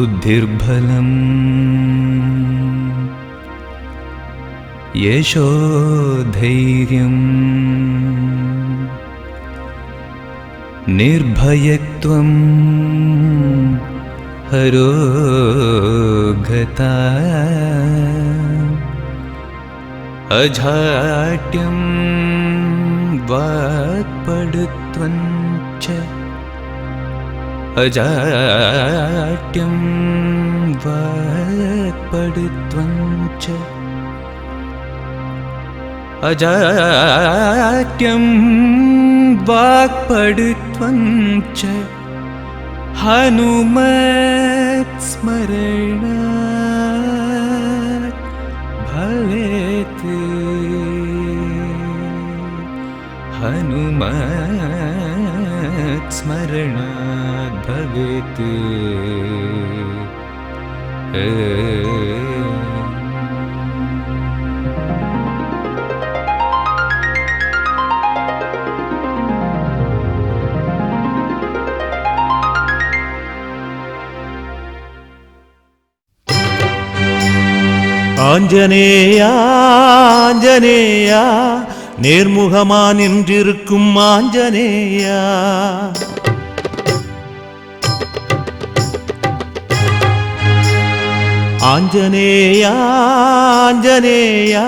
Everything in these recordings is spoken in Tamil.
बुद्धिर्बलं यशो धैर्यं निर्भयत्वं हरोगता अजाड्यं वाक्पटुत्वं च अजाड्यं वाक्पटुत्वं च अजाड्यं वाक्पटुत्वं च हनुमत्स्मरणात् भवेत् हनुमत्स्मरणात् भवेत्। ஆஞ்சநேயா ஆஞ்சநேயா நேர்முகமா நின்றிருக்கும் ஆஞ்சநேயா, ஆஞ்சநேயா ஆஞ்சநேயா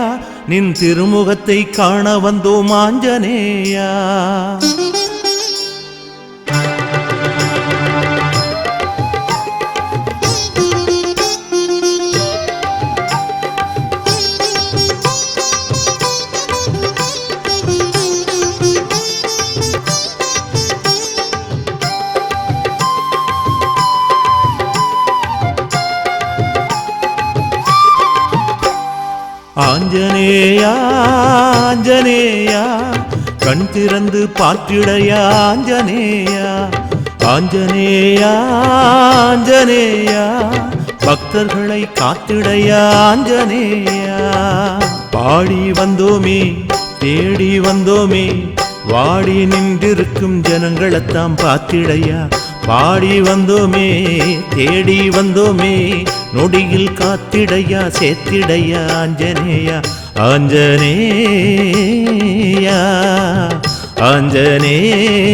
நின் திருமுகத்தை காண வந்தோம் ஆஞ்சநேயா. ஆஞ்சநேயா ஆஞ்சநேயா கண் திறந்து பார்த்திடையா ஆஞ்சநேயா, ஆஞ்சநேயா ஆஞ்சநேயா பக்தர்களை காத்திடையா ஆஞ்சநேயா. பாடி வந்தோமே தேடி வந்தோமே வாடி நின்றிருக்கும் ஜனங்களத்தாம் பார்த்திடையா, பாடி வந்தோமே தேடி வந்தோமே நொடியில் காத்திடையா சேர்த்திடையா ஆஞ்சநேயா. ஆஞ்சநேயா ஆஞ்சநேயா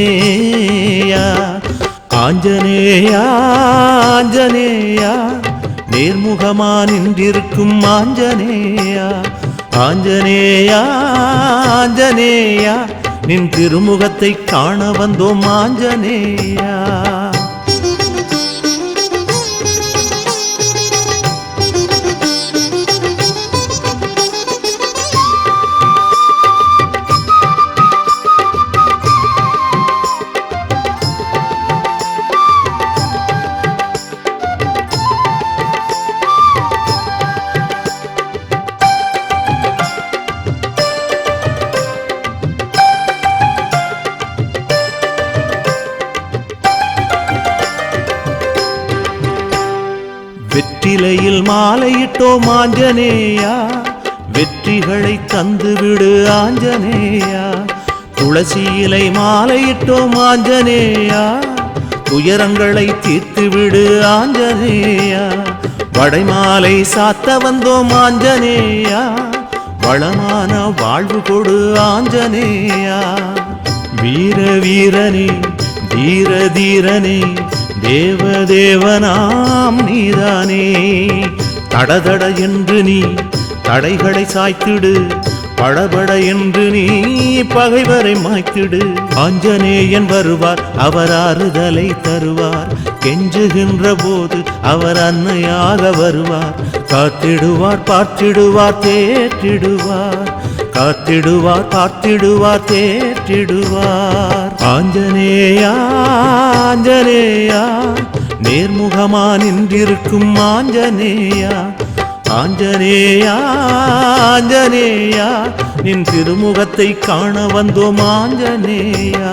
ஆஞ்சநேயா ஆஞ்சநேயா நேர்முகமா நின்றிருக்கும் ஆஞ்சநேயா, ஆஞ்சநேயா ஆஞ்சநேயா நின் திருமுகத்தை காண வந்தோம் ஆஞ்சநேயா. வெற்றிலையில் மாலையிட்டோம் ஆஞ்சநேயா, வெற்றிகளை தந்துவிடு ஆஞ்சநேயா. துளசி இலை மாலையிட்டோம் ஆஞ்சநேயா, துயரங்களை தீர்த்துவிடு ஆஞ்சநேயா. வடைமாலை சாத்த வந்தோம் ஆஞ்சநேயா, வளமான வாழ்வு கொடு ஆஞ்சநேயா. வீர வீரனே தீர தீரனே தேவதேவனாம் நீதானே, தடதட என்று நீ தடைகளை சாய்த்திடு, படபட என்று நீ பகைவரை மாய்த்திடு. ஆஞ்சநேயன் வருவார் அவர் ஆறுதலை தருவார், கெஞ்சுகின்ற போது அவர் அன்னையாக வருவார். காத்திடுவார் பார்த்திடுவார் தேற்றிடுவார், காத்திடுவார் பார்த்திடுவார் தேற்றிடுவார். ஆஞ்சநேயா ஆஞ்சநேயா நேர்முகமா நின்றிருக்கும் ஆஞ்சநேயா, ஆஞ்சநேயா ஆஞ்சநேயா நின் திருமுகத்தை காண வந்தோம் ஆஞ்சநேயா.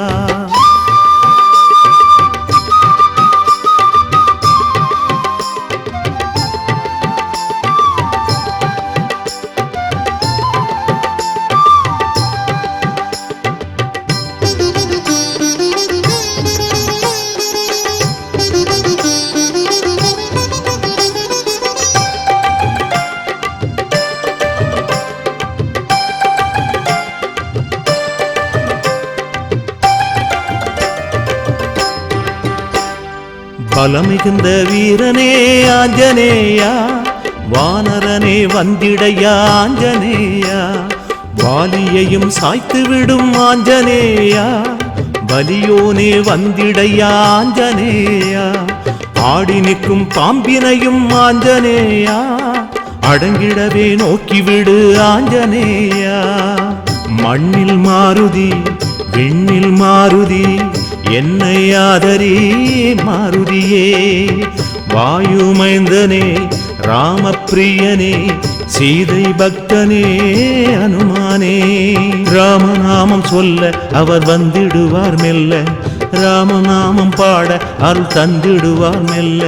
பலமிகுந்த வீரனே ஆஞ்சநேயா, வானரனே வந்திடையா ஆஞ்சநேயா, வாலியையும் சாய்த்து விடும் ஆஞ்சநேயா, பலியோனே வந்திடையா ஆஞ்சநேயா, ஆடி நிற்கும் பாம்பினையும் ஆஞ்சநேயா, அடங்கிடவே நோக்கிவிடு ஆஞ்சநேயா. மண்ணில் மாருதி விண்ணில் மாருதி, என்னை ஆதரி மாருதியே, வாயுமைந்தனே ராமப்பிரியனே, சீதை பக்தனே அனுமானே. ராமநாமம் சொல்ல அவர் வந்திடுவார் மெல்ல, ராமநாமம் பாட அருள் தந்திடுவார் மெல்ல,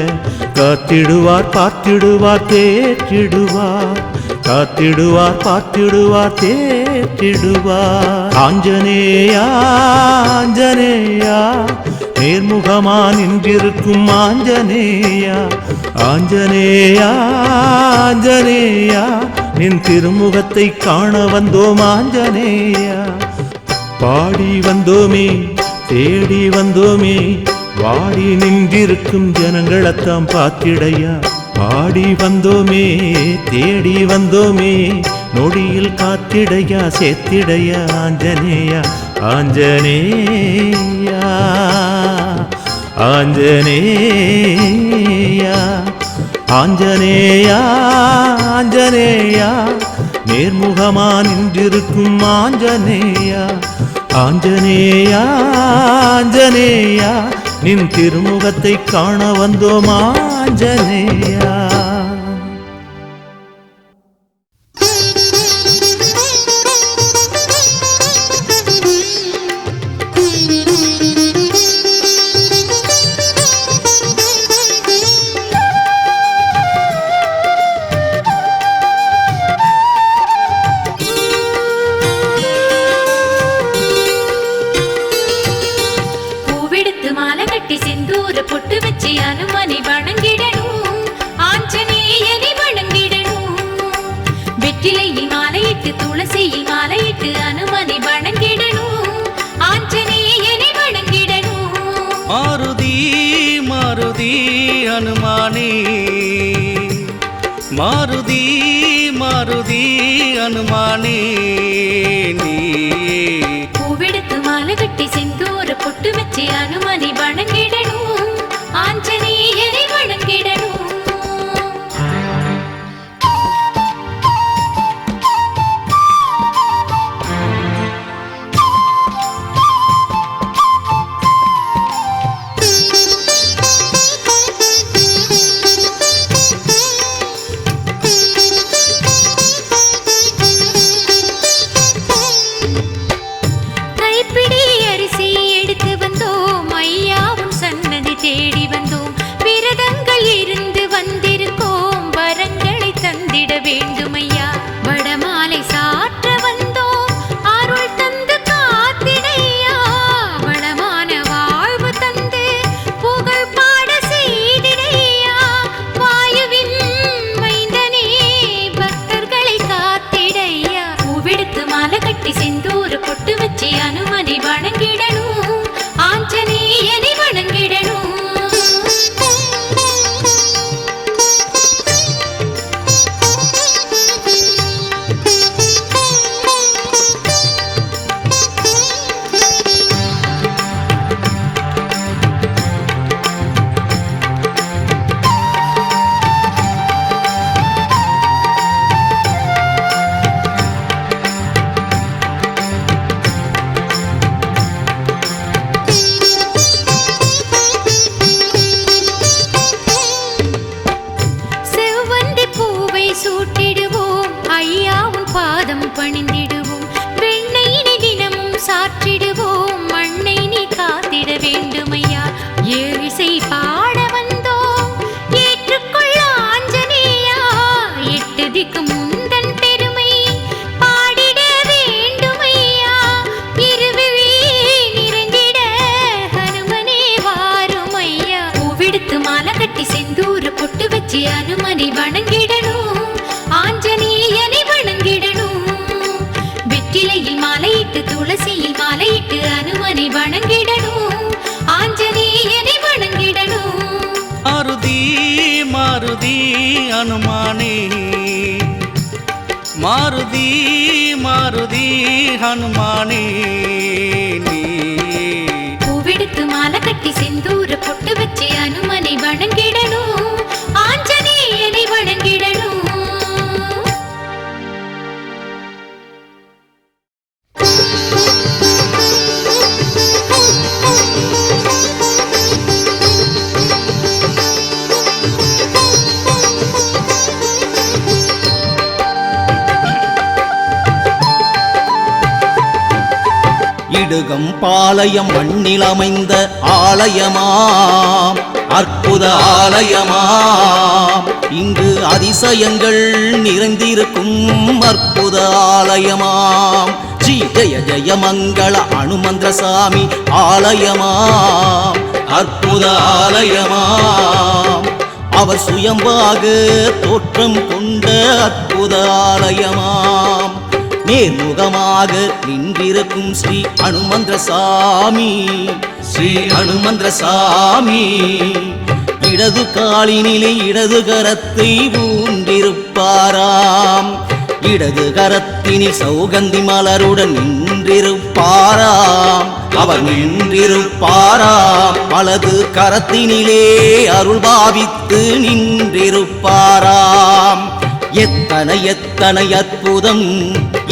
காத்திடுவார் பார்த்திடுவார் தேற்றிடுவார், காத்திடுவார் பார்த்திடுவார் தேற்றிடுவார். ஆஞ்சநேயா ஆஞ்சநேயா, நேர்முகமா நின்றிருக்கும் ஆஞ்சநேயா, ஆஞ்சநேயா ஆஞ்சநேயா, நின் திருமுகத்தை காண வந்தோம் ஆஞ்சநேயா. பாடி வந்தோமே தேடி வந்தோமே, வாடி நின்றிருக்கும் ஜனங்களத்தான் பார்த்திடையா, பாடி வந்தோமே தேடி வந்தோமே, நொடியில் காத்திடையா சேர்த்திடையா ஆஞ்சநேயா, ஆஞ்சநேயா ஆஞ்சநேயா, ஆஞ்சநேயா ஆஞ்சநேயா, நேர்முகமா நின்றிருக்கும் ஆஞ்சநேயா, ஆஞ்சநேயா ஆஞ்சநேயா, நின் திருமுகத்தை காண வந்தோம் ஆஞ்சநேயா. அனுமானே, மாருதி மாருதி அனுமானே, நீ பூவெடுத்து மாலை கட்டி செந்தூர பொட்டு வச்சு அனுமனை வணங்கிடணும், ஆஞ்சநேயரை வணங்கிடணும். அனுமனை வணங்கிடணும், ஆஞ்சநேயனை வணங்கிடணும். அனுமானே மாருதி மாருதி ஹனுமானே நீ பூவெடுத்து மாலை கட்டி செந்தூர பொட்டு வச்சு அனுமனை வணங்கிடணும் ஆஞ்சநேயனை வணங்கிடணும் இடுகம் பாளையம் மண்ணில் அமைந்த ஆலயமாம் அற்புத ஆலயமாம் இங்கு அதிசயங்கள் நிறைந்திருக்கும் அற்புத ஆலயமாம் ஸ்ரீ ஜெய ஜெய மங்கள அனுமந்திர சாமி ஆலயமாம் அற்புத ஆலயமாம் அவர் சுயம்பாக தோற்றம் கொண்ட அற்புத ஆலயமாம் நேர்முகமாக நின்றிருக்கும் ஸ்ரீ அனுமந்திர சாமி ஸ்ரீ அனுமந்திர சாமி இடது காலினிலே இடது கரத்தை ஊன்றிருப்பாராம் இடது கரத்தினில் சௌகந்தி மலருடன் நின்றிருப்பாராம் அவர் நின்றிருப்பாராம் வலது கரத்தினிலே அருள் பாவித்து நின்றிருப்பாராம் எத்தனை எத்தனை அற்புதம்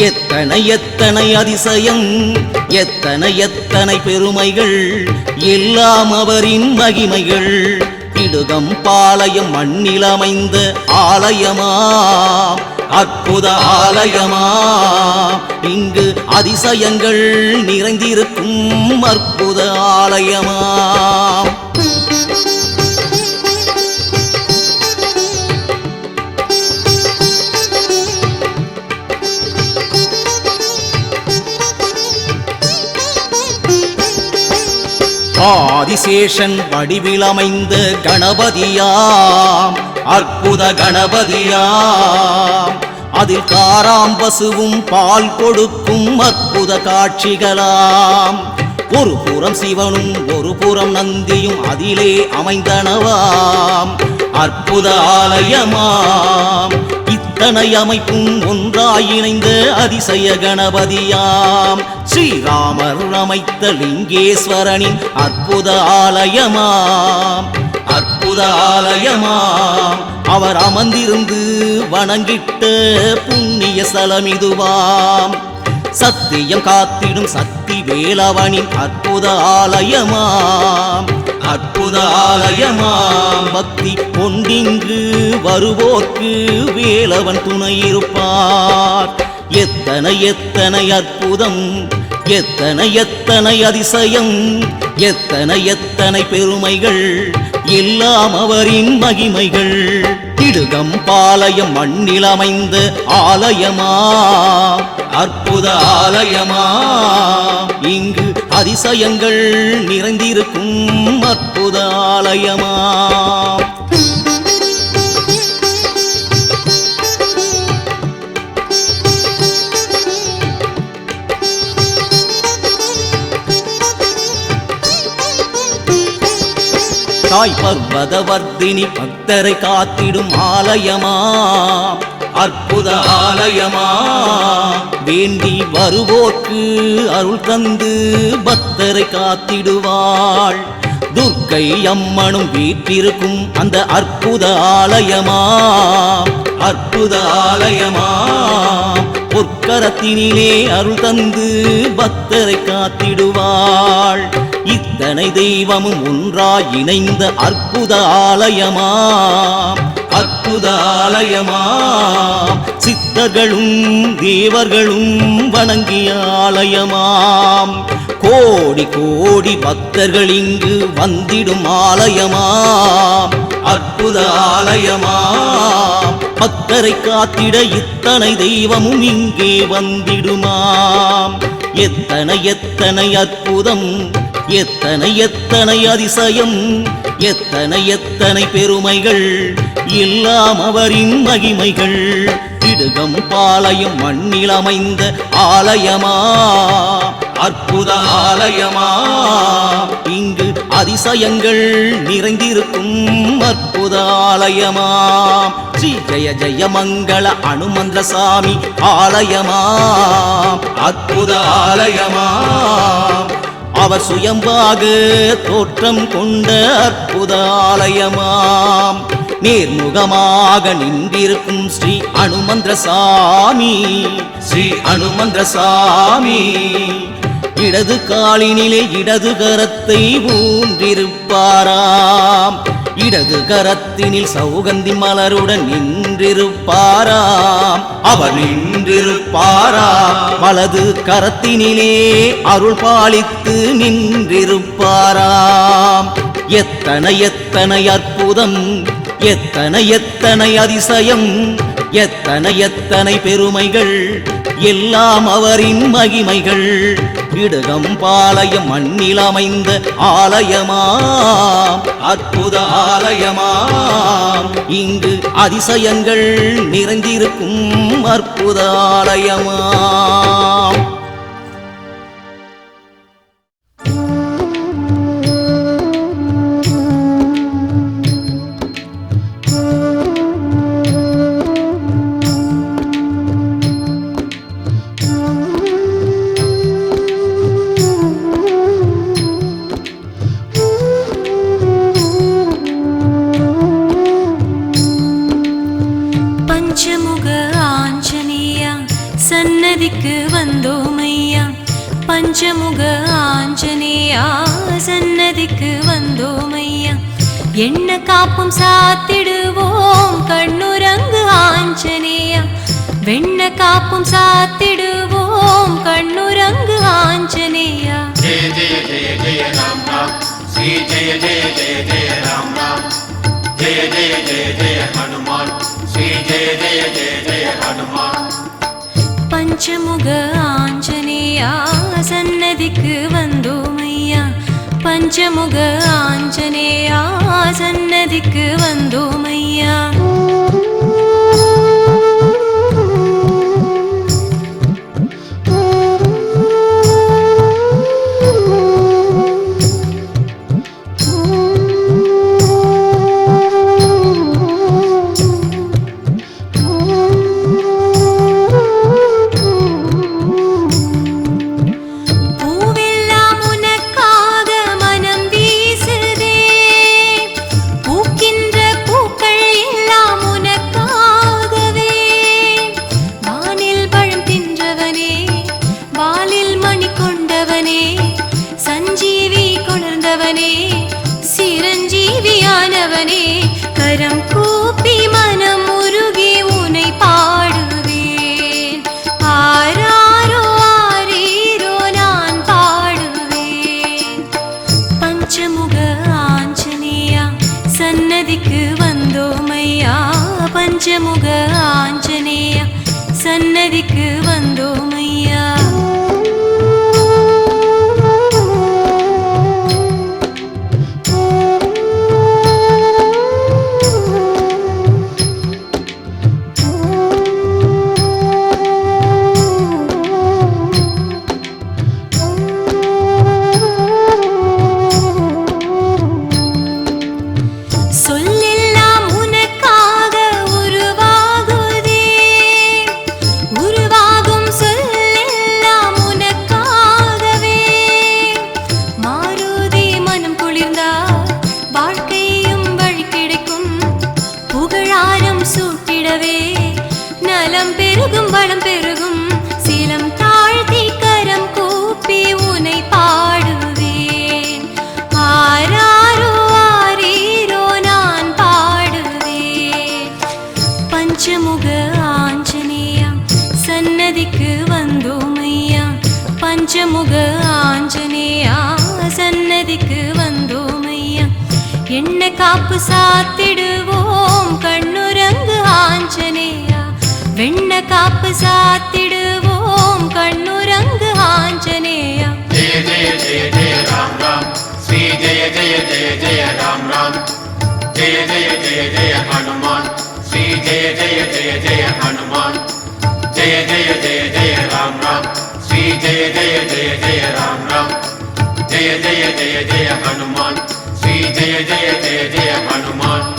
எத்தனை எத்தனை அதிசயம் எத்தனை எத்தனை பெருமைகள் எல்லாம் அவரின் மகிமைகள் இடுகம் பாளையம் மண்ணில் அமைந்த ஆலயமாம் அற்புத ஆலயமாம் இங்கு அதிசயங்கள் நிறைந்திருக்கும் அற்புத ஆலயமாம் ஆதிசேஷன் வடிவில் அமைந்த கணபதியாம் அற்புத கணபதியாம் அதில் காராம்பசுவும் பால் கொடுக்கும் அற்புத காட்சிகளாம் ஒரு புறம் சிவனும் ஒரு புறம் நந்தியும் அதிலே அமைந்தனவாம் அற்புத ஆலயமாம் இத்தனை அமைப்பும் ஒன்றாய் இணைந்த அதிசய கணபதியாம் ஸ்ரீராமர் அமைத்த லிங்கேஸ்வரனின் அற்புத ஆலயமாம் அற்புத ஆலயமாம் அவர் அமர்ந்திருந்து வணங்கிட்ட புண்ணிய ஸ்தலம் இதுவாம் சத்தியம் காத்திடும் சக்தி வேலவனின் அற்புத ஆலயமாம் அற்புத ஆலயமாம் பக்தி கொண்டிங்கு வருவோர்க்கு வேலவன் துணையிருப்பார் எத்தனை எத்தனை அற்புதம் எத்தனை எத்தனை அதிசயம் எத்தனை எத்தனை பெருமைகள் எல்லாம் அவரின் மகிமைகள் இடுகம் பாளையம் மண்ணில் அமைந்த ஆலயமா அற்புத ஆலயமா இங்கு அதிசயங்கள் நிறைந்திருக்கும் அற்புத ஆலயமா தாய் பர்வதவர்தினி பக்தரை காத்திடும் ஆலயமா அற்புத ஆலயமா வேண்டி வருவோர்க்கு அருள் தந்து பக்தரை காத்திடுவாள் துர்க்கை அம்மனும் வீற்றிருக்கும் அந்த அற்புத ஆலயமா அற்புத ஆலயமா பொற்கரத்தினிலே அருள் தந்து பக்தரை காத்திடுவாள் இத்தனை தெய்வமும் ஒன்றாய் இணைந்த அற்புத ஆலயமா அற்புத ஆலயமா சித்தர்களும் தேவர்களும் வணங்கிய ஆலயமாம் கோடி கோடி பக்தர்கள் இங்கு வந்திடும் ஆலயமாம் அற்புத ஆலயமாம் பக்தரை காத்திட இத்தனை தெய்வமும் இங்கே வந்திடுமாம் எத்தனை எத்தனை அற்புதம் எத்தனை எத்தனை அதிசயம் எத்தனை எத்தனை பெருமைகள் எல்லாம் அவரின் மகிமைகள் இடுகம் பாளையம் மண்ணில் அமைந்த ஆலயமா, அற்புத ஆலயமா, இங்கு அதிசயங்கள் நிறைந்திருக்கும் அற்புத ஆலயமா. ஸ்ரீ ஜெய ஜெய மங்கள அனுமந்திர சாமி ஆலயமா, அற்புத ஆலயமா, அவர் சுயம்பாக தோற்றம் கொண்ட அற்புத ஆலயமாம். நேர்முகமாக நின்றிருக்கும் ஸ்ரீ அனுமந்திர சாமி, ஸ்ரீ அனுமந்திர சாமி, இடது காலினிலே இடது கரத்தை ஊன்றிருப்பாராம், இடது கரத்தினில் சௌகந்தி மலருடன் நின்றிருப்பாராம், அவர் நின்றிருப்பாராம். வலது கரத்தினிலே அருள் பாலித்து நின்றிருப்பாராம். எத்தனை எத்தனை அற்புதம், எத்தனை எத்தனை அதிசயம், எத்தனை எத்தனை பெருமைகள், எல்லாம் அவரின் மகிமைகள். இடுகம் பாளையம் மண்ணில் அமைந்த ஆலயமா, அற்புத ஆலயமா, இங்கு அதிசயங்கள் நிறைந்திருக்கும் அற்புத ஆலயமா. சன்னதிக்கு வந்தோமையா, பஞ்சமுக ஆஞ்சநேயா சன்னதிக்கு வந்தோமையா. எண்ண காப்பும் சாத்திடுவோம் கண்ணுரங்கு ஆஞ்சநேயா, வெண்ண காப்பும் சாத்திடுவோம் கண்ணுரங்கு ஆஞ்சநேயா. ஜெய ஜெய ஜெய ஜெய ராம் ராம், ஸ்ரீ ஜெய ஜெய ஜெய ஜெய ராம் ராம், ஜெய ஜெய ஜெய ஜெய ஹனுமான், ஸ்ரீ ஜெய ஜெய ஜெய ஜெய ஹனுமான். பஞ்சமுக ஆஞ்சநேயா சன்னதிக்கு வந்தோமையா, பஞ்சமுக ஆஞ்சநேயா சன்னதிக்கு வந்தோமையா. சிரஞ்சீவியானவனே, கரம் கூப்பி மனம் உருகி உனை பாடுவேன். ஆராரோ ஆரீரோ நான் பாடுவேன். பஞ்சமுக ஆஞ்சநேயா சன்னதிக்கு வந்தோமையா, பஞ்சமுக ஆஞ்சநேயா சன்னதிக்கு வந்தோமையா. நலம் பெருகும் வளம் பெருகும், சீலம் தாழ்த்தி கரம் கூப்பி உனை பாடுவேன். ஆராரோ ஆரீரோ நான் பாடுவேன். பஞ்சமுக ஆஞ்சநேயா சன்னதிக்கு வந்தோமையா, பஞ்சமுக ஆஞ்சநேயா சன்னதிக்கு வந்தோமையா. எண்ண காப்பு சாத்திடுவோம் கண்ணுரங்கு ஆஞ்சநேயா, வெண்ண காப்பு சாத்திடுவோம் கண்ணுரங்கு ஆஞ்சநேயா. ஜெய ஜெய ஜெய ஜெய ராம் ராம், ஸ்ரீ ஜெய ஜெய ஜெய ஜெய ராம் ராம், ஜெய ஜெய ஜெய ஜெய ஹனுமான், ஸ்ரீ जय जय जय जय हनुमान जय जय जय जय राम राम श्री जय जय जय जय राम राम जय जय जय जय हनुमान श्री जय जय जय जय हनुमान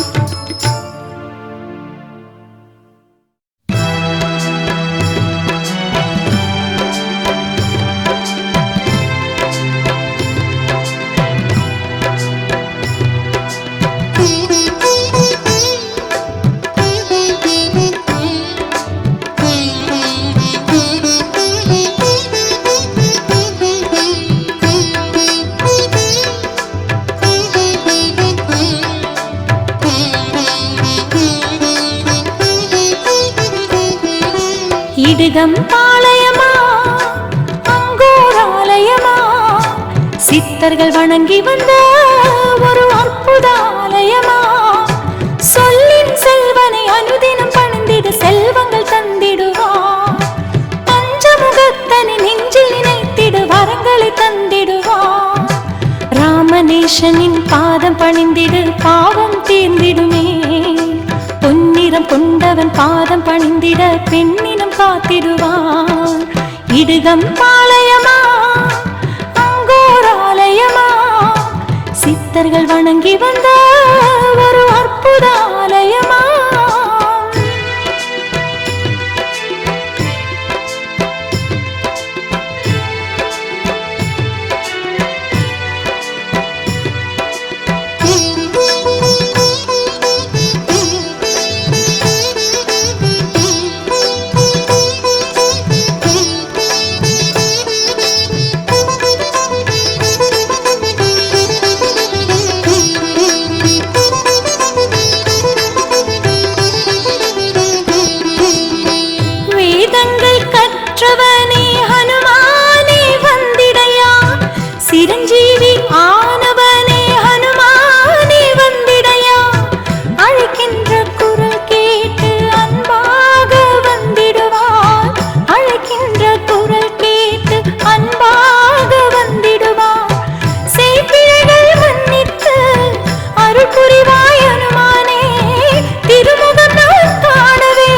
இடுகம் பாளையமா அங்கோராலயமா சித்தர்கள் வணங்கி வந்த ஒரு அற்புத ஆலயமா சொல்லின் செல்வனை அனுதினம் பணிந்திடு செல்வங்கள் தந்திடுவார் பஞ்சமுகத்தனை நெஞ்சில் நினைத்திடு வரங்களை தந்திடுவார் ராமநேசனின் பாதம் பணிந்திடு பாவம் தீர்ந்திடுமே பொன்னிறம் கொண்டவன் பாதம் பணிந்திட பெண்ணினம் காத்திடுவான் இடுகம் பாளையமா அங்கோராலயமா சித்தர்கள் வணங்கி வந்த ஒரு அற்புத ஆலயமா சிரஞ்சீவி ஆனவனே ஹனுமானே வந்திடையா அழைக்கின்ற குரல் கேட்டு அன்பாக வந்திடுவார் அழைக்கின்ற குரல் கேட்டு அன்பாக வந்திடுவார் செய்பிழைகள் மன்னித்து அருள் புரிவாய் ஹனுமானே திருமுகம் நான் காணவே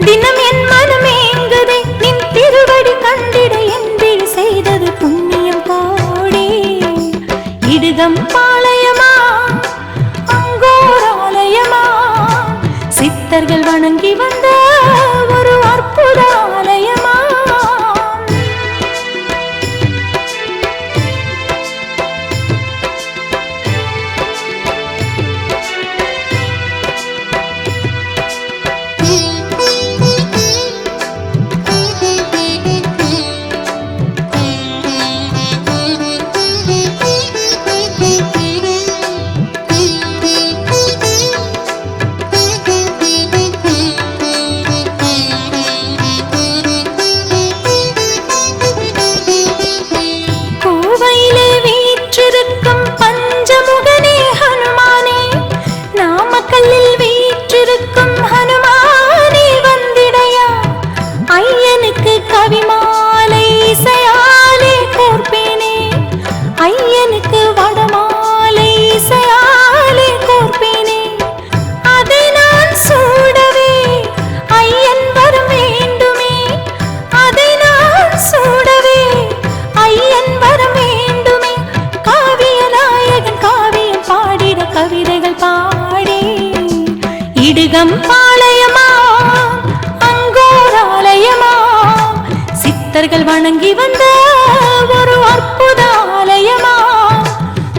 தினம் என் மனம் ஏங்குதே நின் திருவடி கண்டிட என்பில் செய்தது புண்ணியம் கோடி இடுகம் பாளையமா அங்கோராலயமா சித்தர்கள் வணங்கி வந்த ஒரு அற்புத ஆலயமா கவிமாலை இசையாலே கோர்ப்பேனே ஐயனுக்கு வடமாலை இசையாலே கோர்ப்பேனே அதை நான் சூடவே ஐயன் வர வேண்டுமே அதை நான் சூடவே ஐயன் வர வேண்டுமே காவிய நாயகன் காவியம் பாடிட கவிதைகள் பாடி இடுகம் பாளையமா அங்கோராலயமா சித்தர்கள் வணங்கி வந்த ஒரு அற்புத ஆலயமா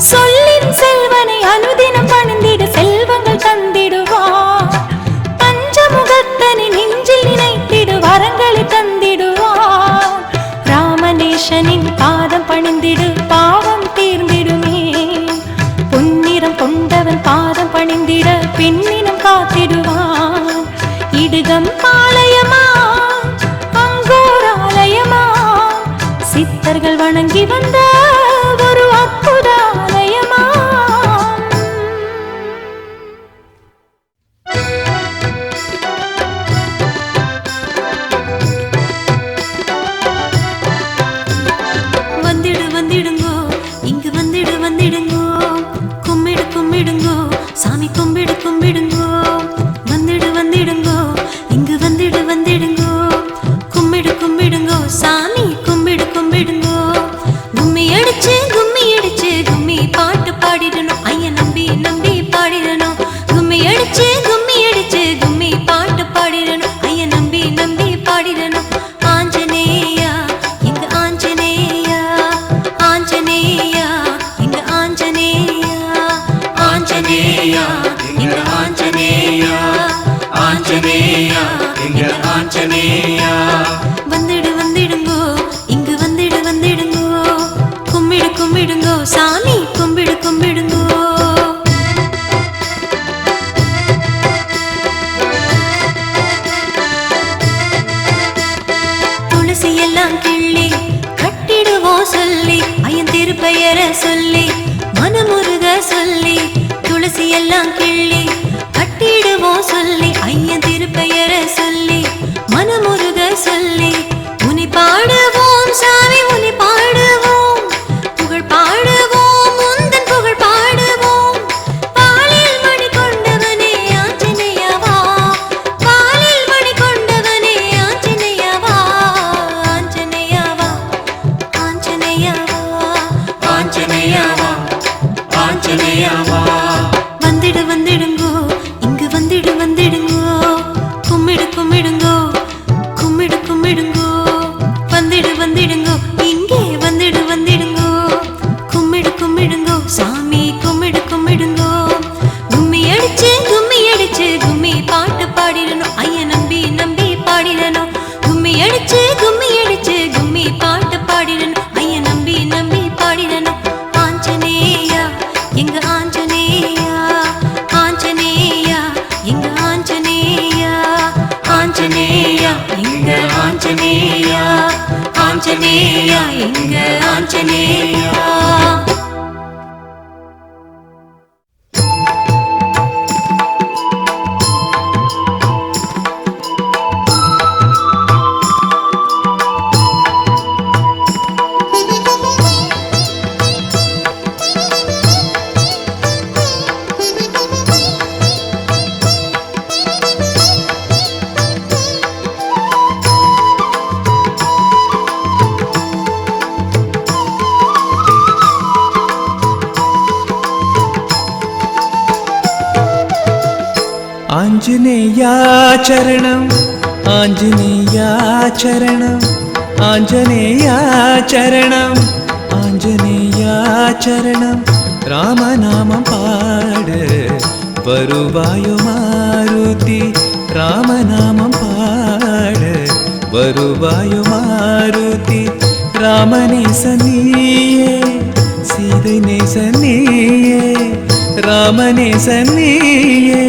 சொல்லின் செல்வனை அனுதினம் பணிந்திட செல்வங்கள் தந்திடுவார் பஞ்சமுகத்தனை நெஞ்சில் நினைத்திடு வரங்களை தந்திடுவார் ராமநேசனின் பாதம் பணிந்திடு பாவம் தீர்ந்திடுமே பொன்னிறம் கொண்டவன் பாதம் பணிந்திட பெண்ணினம் காத்திடுவார் இடுகம் பாளையமா அங்கோராலயமா சித்தர்கள் வணங்கி வந்த ஒரு அற்புத ஆலயமா வந்திடு வந்திடுங்கோ இங்கு வந்திடு வந்திடுங்கோ கும்பிடு கும்பிடுங்கோ சாமி கும்பிடு கும்பிடுங்கோ வந்திடு வந்திடுங்கோ எல்லாம் கிள்ளி கட்டிடுவோம் சொல்லி ஐயன் திருப்பெயரை சொல்லி மனமுருக சொல்லி துளசி எல்லாம் கிள்ளி கட்டிடுவோம் சொல்லி ஐயன் திருப்பெயரை சொல்லி மனமுருக சொல்லி உனி பாடுவோம் சாமி உனி பாடுவோம் புகழ் பாடுவோம் முந்தன் புகழ் பாடுவோம் பாலில் மணி கொண்டவனே ஆஞ்சநேயவா பாலில் மணி கொண்டவனே ஆஞ்சநேயவா ஆஞ்சநேயவா ஆஞ்சநேயவா ஆஞ்சநேயவா ஆஞ்சநேயவா வந்திடு வந்திடுங்கோ இங்கு வந்திடு வந்திடுங்கோ கும்மிடு கும்மிடுங்கோ கும்மிடு கும்மிடுங்கோ வந்திடு வந்திடுங்கோ இங்கே வந்திடு வந்திடுங்கோ கும்மிடு கும்மிடுங்கோ சாமி கும்மிடு கும்மிடுங்கோ கும்மி அடிச்சு கும்மி பாட்டு பாடிடணும் ஐயன் நம்பி நம்பி பாடிடணும் கும்மி அடிச்சு கும்மி பாட்டு பாடிடணும் ஐயன் நம்பி நம்பி பாடிடணும் ஆஞ்சநேயா எங்க ஆஞ்சநேயா ஆஞ்சநேயா எங்க ஆஞ்சநேயா ஆஞ்சநேயா எங்க ஆஞ்சநேயா ஆஞ்சநேயா எங்க ஆஞ்சநேயா ஆஞ்சநேயா சரணம் ஆஞ்சநேயா சரணம் ஆஞ்சநேயா சரணம் ஆஞ்சநேயா சரணம் ராமநாமம் பாட வருவாயோ மாருதி ராமநாமம் பாட வருவாயோ மாருதி ராமநேசனியே சீதை நேசனியே ராமநேசனியே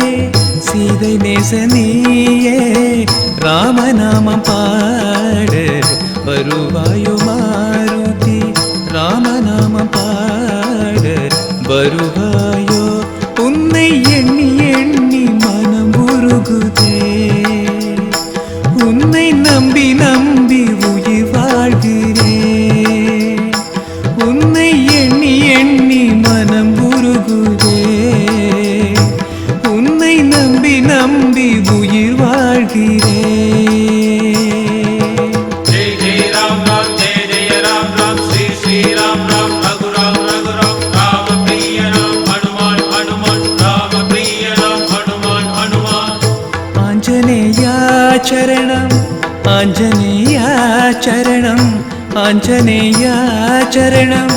சீதை நேசனியே ராமநாமம் பாட வருவாயோ மாருதி ராமநாமம் பாட வருவாயோ உன்னை எண்ணி எண்ணி மனம் உருகுதே உன்னை நம்பி நம்பி உயிர் வாழ்கிறேன் உன்னை எண்ணி எண்ணி மனம் உருகுதே உன்னை நம்பி நம்பி உயிர் வாழ்கிறேன் जय जय राम राम जय जय राम राम श्री श्री राम राम रघुराम रघुराम राम प्रिय राम हनुमान हनुमान राम प्रिय राम हनुमान हनुमान आंजनेया चरणम आंजनेया चरणम आंजनेया चरणम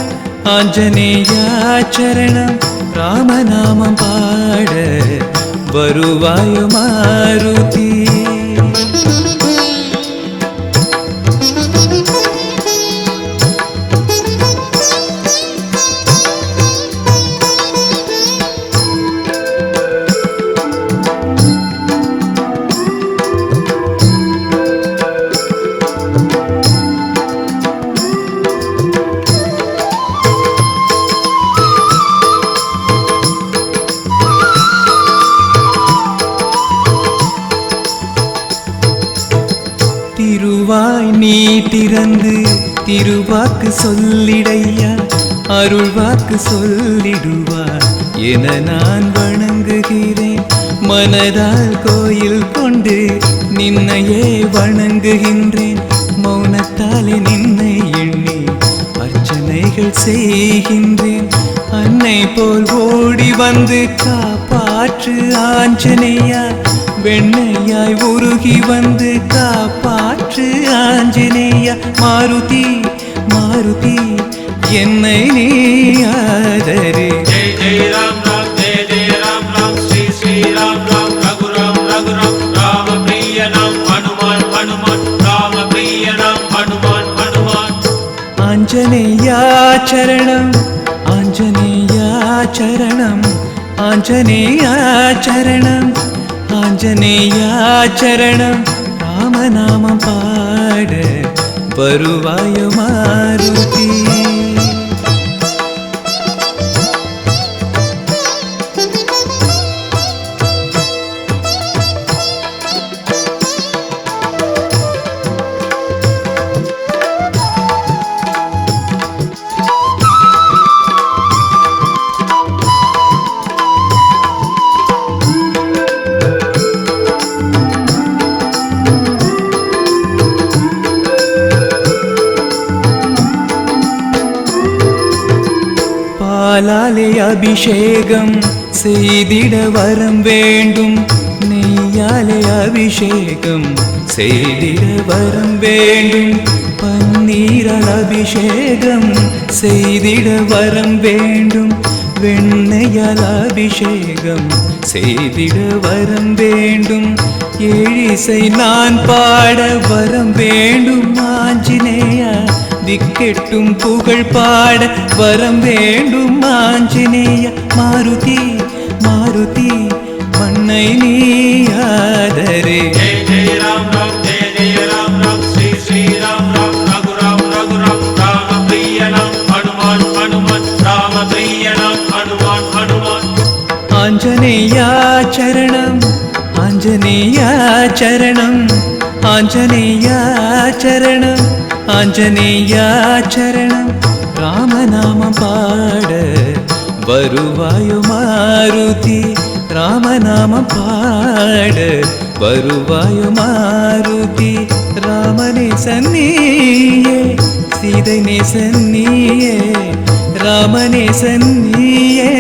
आंजनेया चरणम रामनामं पाड வருவாயோ மாருதி திருவாய் நீ திறந்து திருவாக்கு சொல்லிடையா அருள்வாக்கு சொல்லிடுவார் என நான் வணங்குகிறேன் மனதால் கோயில் கொண்டு நின்னையே வணங்குகின்றேன் மௌனத்தாலே நின்னை எண்ணி அர்ச்சனைகள் செய்கின்றேன் அன்னை போல் ஓடி வந்து காப்பாற்று ஆஞ்சநேயா வெண்ணையாய் உருகி வந்து காப்பாற்று ஆஞ்சநேயா மாருதி மாருதி என்னை நீ ஆதரே जय जय राम राम जय जय राम राम श्री श्री राम राम रघुराम रघुराम राम प्रिय नाम हनुमान हनुमान राम प्रिय नाम हनुमान हनुमान आंजनेया चरणम आंजनेया चरणम आंजनेया चरणम आंजनेया चरणम रामनामं पाड வருவாய மாருதி. பாலாலே அபிஷேகம் செய்திட வரம் வேண்டும், நெய்யாலே அபிஷேகம் செய்திட வரம் வேண்டும், பன்னீரால் அபிஷேகம் செய்திட வரம் வேண்டும், வெண்ணையால் அபிஷேகம் செய்திட வரம் வேண்டும், ஏழிசை நான் பாட வரம் வேண்டும் ஆஞ்சநேயா, திக்கெட்டும் புகழ் பாட வரம் வேண்டும் ஆஞ்சநேய. மாருதி மாருதி மண்ணை நீ ஆதரே. जय जय राम राम जय जय राम राम श्री श्री राम राम रघुराम रघुराम राम प्रिय नाम हनुमान हनुमान राम प्रिय नाम हनुमान हनुमान. ஆஞ்சநேயா சரணம் ஆஞ்சநேயா சரணம் ஆஞ்சநேயா சரணம் ஆஞ்சநேயா சரணம். ராமநாமம் பாட வருவாயோ மாருதி, ராமநாமம் பாட வருவாயோ மாருதி. ராமனே சன்னியே சீதை நேசன்னியே, ராமனே சன்னியே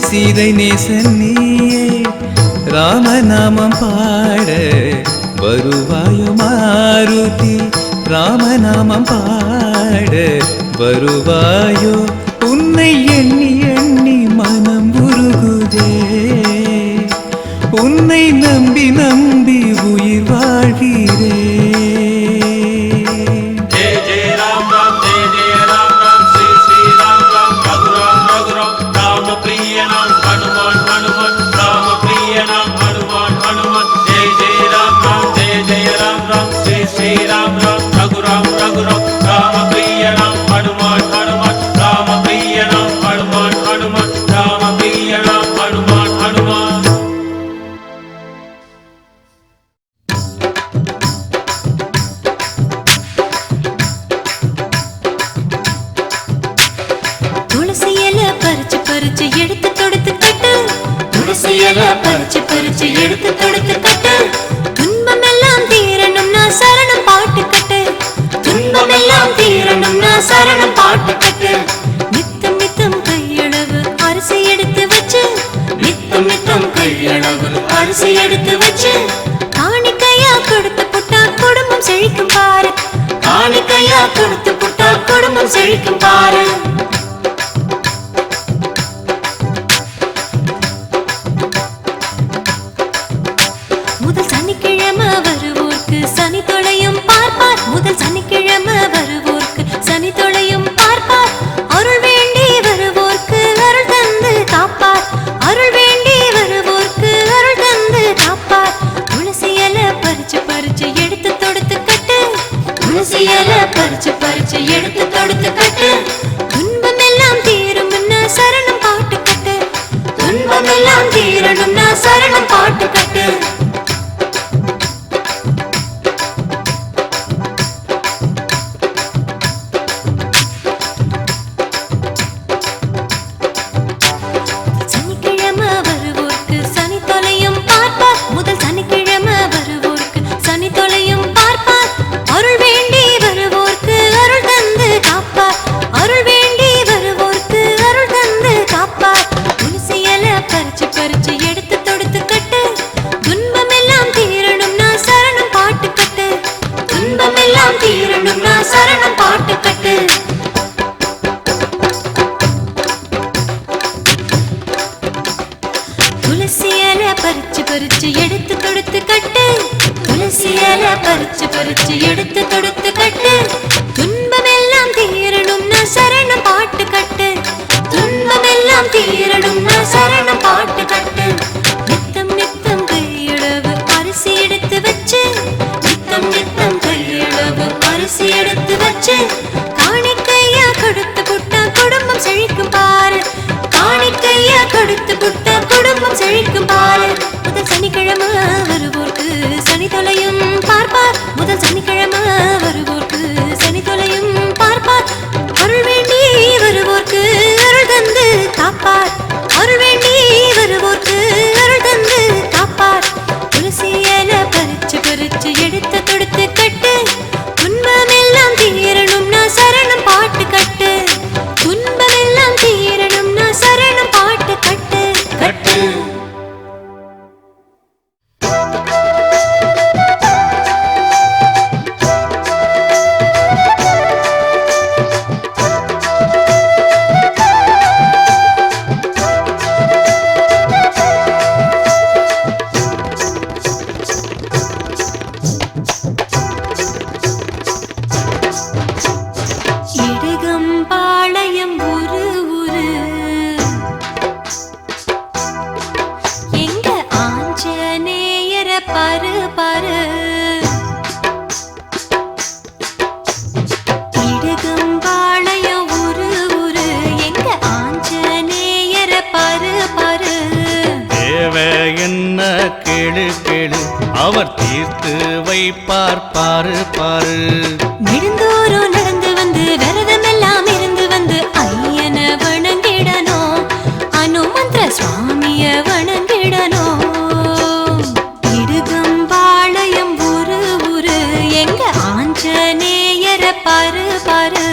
சீதை நேசன்னியே, ராமநாமம் பாட வருவாயோ மாருதி, ராமநாமம் பாட வருவாயோ. உன்னை எண்ணி எண்ணி மனம் உருகுதே, உன்னை நம்பி நம்பி உயிர் வாழ்கிறே. जय जय राम राम जय जय राम राम श्री श्री राम राम रघुराम रघुराम राम प्रिय नाम हनुमान हनुमान राम प्रिय नाम हनुमान हनुमान. जय जय राम राम जय जय राम राम श्री श्री राम राम रघुराम रघुराम राम प्रिय नाम हनुमान हनुमान राम प्रिय नाम हनुमान हनुमान राम प्रिय नाम हनुमान हनुमान. துளசி இலை பறிச்சு பறிச்சு எடுத்து தொடுத்து கட்டு, துளசி இலை பறிச்சு பறிச்சு எடுத்து தொடுத்து கட்டு, துன்பம் எல்லாம் தீரணும்னா சரணம் பாட்டு கட்டு, துன்பம் எல்லாம் தீரணும்னா சரணம் பாட்டு கட்டு. நித்தம் நித்தம் கையளவு அரிசி எடுத்து வச்சு, நித்தம் நித்தம் கையளவு அரிசி எடுத்து வச்சு, காணிக்கையா கொடுத்து புட்டா குடும்பம் செழிக்கும் பாரு, காணிக்கையா கொடுத்து புட்டா குடும்பம் செழிக்கும் பாரு. முதல் சனிக்கிழமை வருவோர்க்கு சனி தொலையும் பார்ப்பார், முதல் சனிக்கிழமை வருவோர்க்கு சனி தொலையும் பார்ப்பார், அருள் வேண்டி வருவோர்க்கு அருள் தந்து காப்பார், அருள் வேண்டி வருவோர்க்கு அருள் தந்து காப்பார். துளசி இலை பறிச்சு பறிச்சு எடுத்து தொடுத்து கட்டு, துளசி இலை பறிச்சு பறிச்சு எடுத்து தொடுத்து கட்டு, துன்பம் எல்லாம் தீரும்னா சரணம் பாட்டு கட்டு, துன்பம் எல்லாம் தீரணும்னா சரணம் பாட்டு கட்டு. சனிக்கிழமை வருவோர்க்கு சனி தொலையும் பார்ப்பார், முதல் சனிக்கிழமை வருவோர்க்கு சனி தொலையும் பார்ப்பார், அருள் வேண்டி வருவோர்க்கு அருள் தந்து காப்பார், அருள் வேண்டி வருவோர்க்கு அருள் தந்து காப்பார். துளசி இலை பறிச்சு பறிச்சு எடுத்து தொடுத்து கட்டு, எடுத்து வச்சு காணிக்கையா கொடுத்து புட்டா குடும்பம் செழிக்கும் பாரு. காணிக்கையா கொடுத்து புட்டா குடும்பம் செழிக்கும் பாரு. முதல் சனிக்கிழமை வருவோர்க்கு சனி தொலையும் பார்ப்பார். முதல் சனிக்கிழமை வருவோர்க்கு சனி தொலையும் பார்ப்பார். அருள் வேண்டி வருவோர்க்கு அருள் தந்து காப்பார். அருள் வேண்டி வருவோர்க்கு அருள் தந்து காப்பார். துளசி இலை பறிச்சு பறிச்சு எடுத்து தொடுத்து கட்டு. துன்பமெல்லாம் தீரணும் நான் சரணம் பாட்டு கட்டு. துன்பமெல்லாம் தீரணும் நான் சரணம் பாட்டு கட்டு கட்டு. இடுகம்பாளையம் ஊரு ஊரு எங்க ஆஞ்சநேயர பாரு பாரு. இடுகம்பாளையம் ஊரு ஊரு எங்க ஆஞ்சநேயர பாரு பாரு. தேவ என்ன கேளு கேளு அவர் தீர்த்து வைப்பார் பாரு பாரு. நெடுந்தூரம் நடந்து வந்து விரதமெல்லாம் இருந்து வந்து ஐயன வணங்கிடணும். அனுமந்திர சுவாமிய வணங்கிடணும். இடுகம்பாளையம் ஊரு ஊரு எங்க ஆஞ்சநேயர பாரு பாரு.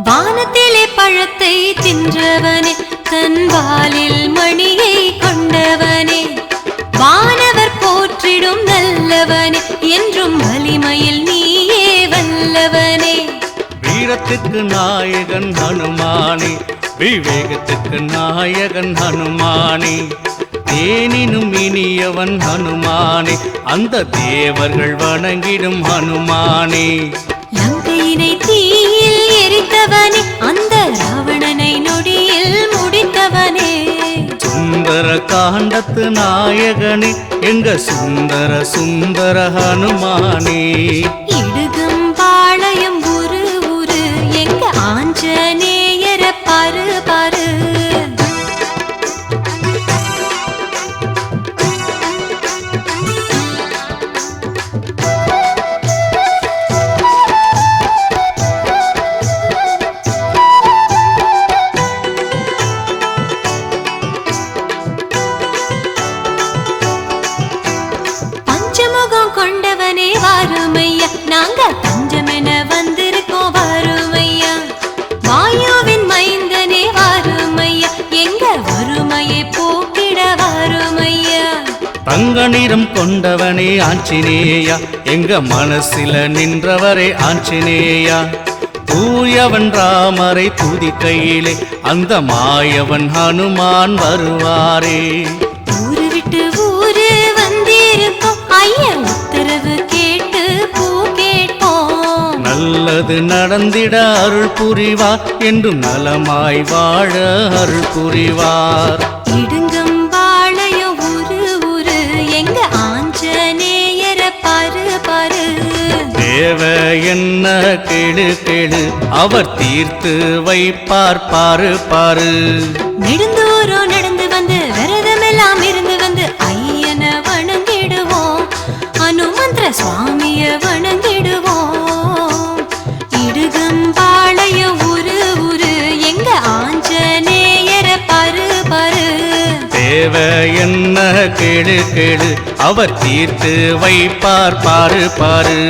வானத்திலே பழத்தை தின்றவனே தன் வாலில் மணியை கொண்டவனே. வானவர் போற்றிடும் நல்லவனே என்றும் வலிமையில் நீயே வல்லவனே. வீரத்துக்கு நாயகன் ஹனுமானே விவேகத்துக்கு நாயகன் ஹனுமானே. தேனினும் இனியவன் ஹனுமானே அந்த தேவர்கள் வணங்கிடும் ஹனுமானே. லங்கையினை தீயில் எரித்தவனே அந்த ராவணனை நொடியில் முடித்தவனே. சுந்தர காண்டத்து நாயகனே எங்க சுந்தர சுந்தர ஹனுமானே. இடுகம்பாளையம் ஊரு ஊரு எங்க ஆஞ்சநேயர பாரு பாரு. பஞ்சமுகம் கொண்டவனே வாருமையா நாங்க பஞ்சமென வந்திருக்கோம் வாருமையா. வாயுவின் மைந்தனே வாருமையா எங்க வறுமையை போக்கிட வாருமையா. தங்க நிறம் கொண்டவனே ஆஞ்சநேயா எங்க மனசில நின்றவரே ஆஞ்சநேயா. தூயவன் ராமரை துதிக்கையிலே அந்த மாயவன் ஹனுமான் வருவாரே. ஊரு விட்டு ஊரு வந்திருக்கோம் ஐயர் உத்தரவு கேட்டு பூ கேட்போம். நல்லது நடந்திட அருள் புரிவார் என்றும் நலமாய் வாழ அருள் புரிவார். இடுங்கம்பாளையம் ஊரு ஊரு எங்க ஆஞ்சநேயர பாரு பாரு. தேவ என்ன கேளு கேளு அவர் தீர்த்து வைப்பார் பாரு பாரு. நெடுந்தூரம் நடந்து வந்து விரதமெல்லாம் இருந்து வந்து ஐயன வணங்கிடுவோம். அனுமந்திர சுவாமிய வணங்கிடுவோம். இடுகம்பாளையம் ஊரு ஊரு எங்க ஆஞ்சநேயர பாரு பாரு. தேவ என்ன கேளு கேளு அவர் தீர்த்து வைப்பார் பாரு பாரு.